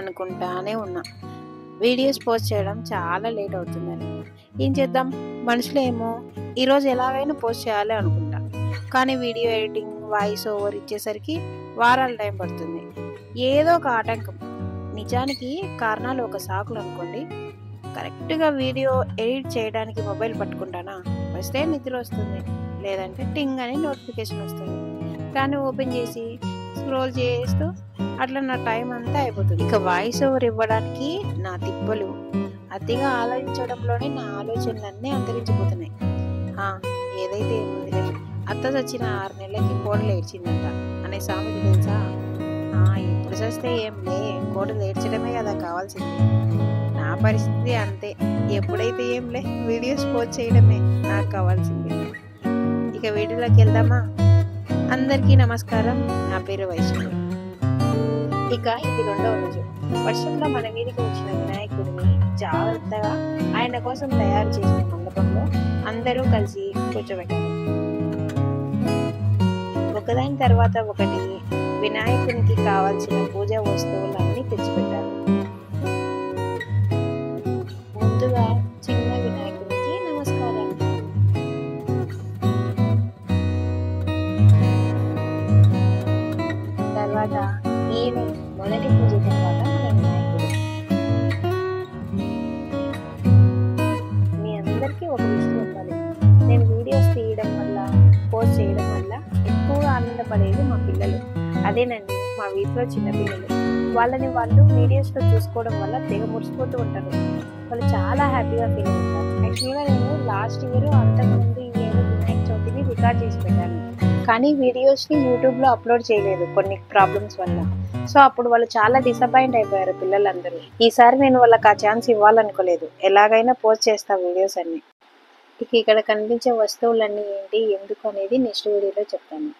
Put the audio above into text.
అనుకుంటానే ఉన్నా videos post చేయడం చాలా లేట్ అవుతుందని. ఏం చేద్దాం, మనుషులేమో ఈరోజు ఎలాగైనా పోస్ట్ చేయాలి అనుకుంటా, కానీ వీడియో ఎడిటింగ్ వాయిస్ ఓవర్ ఇచ్చేసరికి వారాల టైం పడుతుంది. ఏదో ఒక ఆటంకం. నిజానికి కారణాలు ఒక సాకులు అనుకోండి. కరెక్ట్గా వీడియో ఎడిట్ చేయడానికి మొబైల్ పట్టుకుంటానా, వస్తే నిద్ర వస్తుంది, లేదంటే టింగ్ అని నోటిఫికేషన్ వస్తుంది. కానీ ఓపెన్ చేసి స్క్రోల్ చేస్తూ అట్లా నా టైం అంతా అయిపోతుంది. ఇక వాయిస్ ఓవర్ ఇవ్వడానికి నా తిప్పలు, అతిగా ఆలోచించడంలోనే నా ఆలోచనలన్నీ అంతరించిపోతున్నాయి. ఏదైతే ఏముందిలే, అత్త చచ్చిన 6 నెలలకి కోడలు ఏడ్చిందంట అనే సామెత తెలుసా? ఇప్పుడు చస్తే ఏంలే, కోడలు ఏడ్చడమే కదా కావాల్సింది. నా పరిస్థితి అంతే. ఎప్పుడైతే ఏంలే, వీడియోస్ పోస్ట్ చేయడమే నాకు కావాల్సింది. ఇక వీడియోలోకి వెళ్దామా? అందరికీ నమస్కారం, నా పేరు వైష్ణవి. ఇక ఇది 2వ రోజు. వర్షంలో మన వీధికి వచ్చిన వినాయకుడిని జాగ్రత్తగా ఆయన కోసం తయారు చేసిన మండపంలో అందరూ కలిసి కూర్చోబెట్టారు. ఒకదాని తర్వాత ఒకటి వినాయకునికి కావాల్సిన పూజా వస్తువులన్నీ తెచ్చిపెట్టారు. ముందుగా చిన్న వినాయకుడికి నమస్కారం, తర్వాత ఈయన మొదటి పూజ తర్వాత మన వినాయకుడు. మీ అందరికీ ఒక విషయం చెప్పాలి, నేను వీడియోస్ తీయడం వల్ల, పోస్ట్ చేయడం వల్ల ఎక్కువగా ఆనందపడేది మా పిల్లలు. అదేనండి, మా వీధిలో చిన్నపిల్లలు. వాళ్ళని వాళ్ళు వీడియోస్లో చూసుకోవడం వల్ల తెగ మురిసిపోతూ ఉంటారు. వాళ్ళు చాలా హ్యాపీగా ఫీల్ అవుతారు. యాక్చువల్గా నేను లాస్ట్ ఇయర్, అంతకుముందు ఈ ఇయర్ వినాయక చవితిని రికార్డ్ చేసి పెట్టాను, కానీ వీడియోస్ని యూట్యూబ్లో అప్లోడ్ చేయలేదు కొన్ని ప్రాబ్లమ్స్ వల్ల. సో అప్పుడు వాళ్ళు చాలా డిసప్పాయింట్ అయిపోయారు పిల్లలందరూ. ఈసారి నేను వాళ్ళకి ఆ ఛాన్స్ ఇవ్వాలనుకోలేదు. ఎలాగైనా పోస్ట్ చేస్తా వీడియోస్ అన్ని. ఇక్కడ కనిపించే వస్తువులన్నీ ఏంటి, ఎందుకు అనేది నెక్స్ట్ వీడియోలో చెప్తాను.